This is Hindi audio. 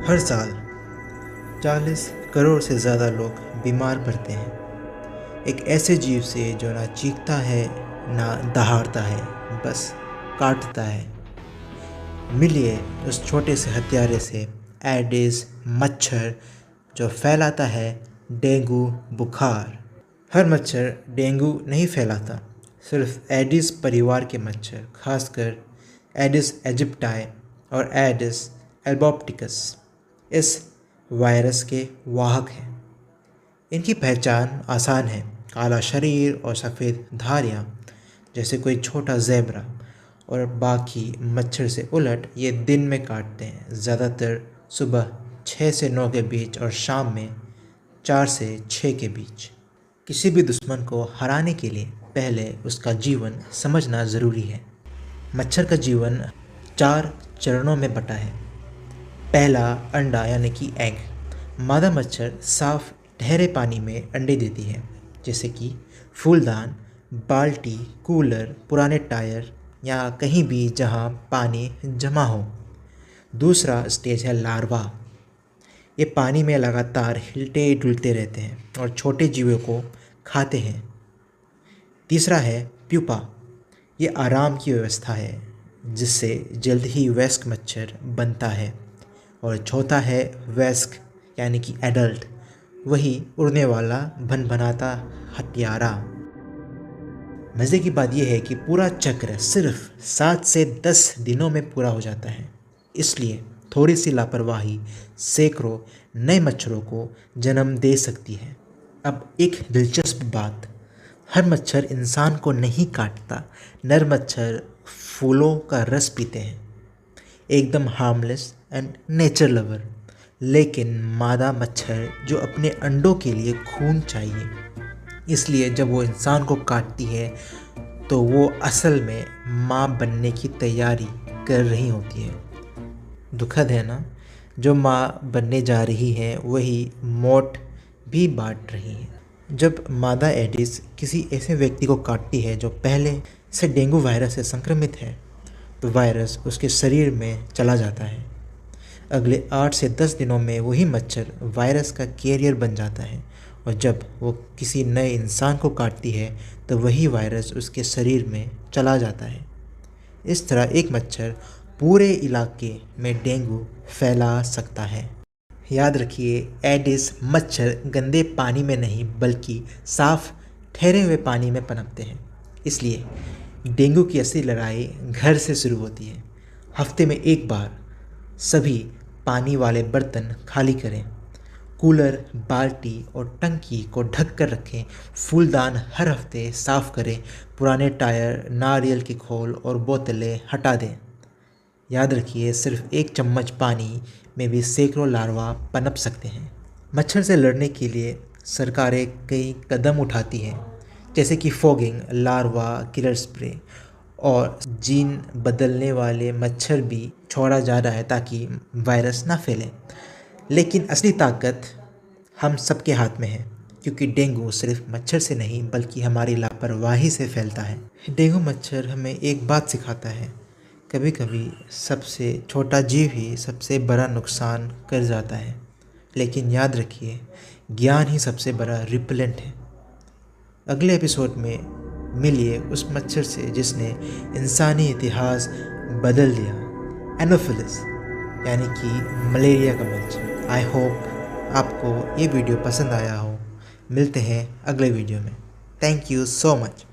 हर साल 40 करोड़ से ज़्यादा लोग बीमार पड़ते हैं, एक ऐसे जीव से जो ना चीखता है ना दहाड़ता है, बस काटता है। मिलिए उस छोटे से हथियारे से, एडिस मच्छर जो फैलाता है डेंगू बुखार। हर मच्छर डेंगू नहीं फैलाता, सिर्फ एडिस परिवार के मच्छर, खासकर एडिस एजिप्टाई और एडिस एल्बोप्टिकस इस वायरस के वाहक हैं। इनकी पहचान आसान है, काला शरीर और सफ़ेद धारियाँ जैसे कोई छोटा ज़ेब्रा। और बाकी मच्छर से उलट ये दिन में काटते हैं, ज़्यादातर सुबह 6 से 9 के बीच और शाम में 4 से 6 के बीच। किसी भी दुश्मन को हराने के लिए पहले उसका जीवन समझना ज़रूरी है। मच्छर का जीवन 4 चरणों में बटा है। पहला, अंडा यानी कि एग। मादा मच्छर साफ ठहरे पानी में अंडे देती है, जैसे कि फूलदान, बाल्टी, कूलर, पुराने टायर या कहीं भी जहां पानी जमा हो। दूसरा स्टेज है लार्वा। ये पानी में लगातार हिलते डुलते रहते हैं और छोटे जीवों को खाते हैं। तीसरा है प्यूपा। ये आराम की व्यवस्था है, जिससे जल्द ही वयस्क मच्छर बनता है। और चौथा है वयस्क यानी कि एडल्ट, वही उड़ने वाला भनभनाता हत्यारा। मज़े की बात यह है कि पूरा चक्र सिर्फ 7 से 10 दिनों में पूरा हो जाता है। इसलिए थोड़ी सी लापरवाही सैकड़ों नए मच्छरों को जन्म दे सकती है। अब एक दिलचस्प बात, हर मच्छर इंसान को नहीं काटता। नर मच्छर फूलों का रस पीते हैं, एकदम हार्मलेस एंड नेचर लवर। लेकिन मादा मच्छर जो अपने अंडों के लिए खून चाहिए, इसलिए जब वो इंसान को काटती है तो वो असल में माँ बनने की तैयारी कर रही होती है। दुखद है ना, जो माँ बनने जा रही है वही मौत भी बांट रही है। जब मादा एडिस किसी ऐसे व्यक्ति को काटती है जो पहले से डेंगू वायरस से संक्रमित है, तो वायरस उसके शरीर में चला जाता है। अगले 8 से 10 दिनों में वही मच्छर वायरस का कैरियर बन जाता है, और जब वो किसी नए इंसान को काटती है तो वही वायरस उसके शरीर में चला जाता है। इस तरह एक मच्छर पूरे इलाके में डेंगू फैला सकता है। याद रखिए, एडिस मच्छर गंदे पानी में नहीं बल्कि साफ ठहरे हुए पानी में पनपते हैं। इसलिए डेंगू की असली लड़ाई घर से शुरू होती है। हफ्ते में एक बार सभी पानी वाले बर्तन खाली करें, कूलर, बाल्टी और टंकी को ढक कर रखें, फूलदान हर हफ्ते साफ़ करें, पुराने टायर, नारियल की खोल और बोतलें हटा दें। याद रखिए, सिर्फ 1 चम्मच पानी में भी सैकड़ों लार्वा पनप सकते हैं। मच्छर से लड़ने के लिए सरकारें कई कदम उठाती हैं, जैसे कि फॉगिंग, लार्वा किलर स्प्रे और जीन बदलने वाले मच्छर भी छोड़ा जा रहा है ताकि वायरस ना फैले। लेकिन असली ताकत हम सबके हाथ में है, क्योंकि डेंगू सिर्फ मच्छर से नहीं बल्कि हमारी लापरवाही से फैलता है। डेंगू मच्छर हमें एक बात सिखाता है, कभी कभी सबसे छोटा जीव ही सबसे बड़ा नुकसान कर जाता है। लेकिन याद रखिए, ज्ञान ही सबसे बड़ा रिपेलेंट है। अगले एपिसोड में मिलिए उस मच्छर से जिसने इंसानी इतिहास बदल दिया, एनोफिलिस यानी कि मलेरिया का मच्छर। आई होप आपको ये वीडियो पसंद आया हो। मिलते हैं अगले वीडियो में। Thank you so much.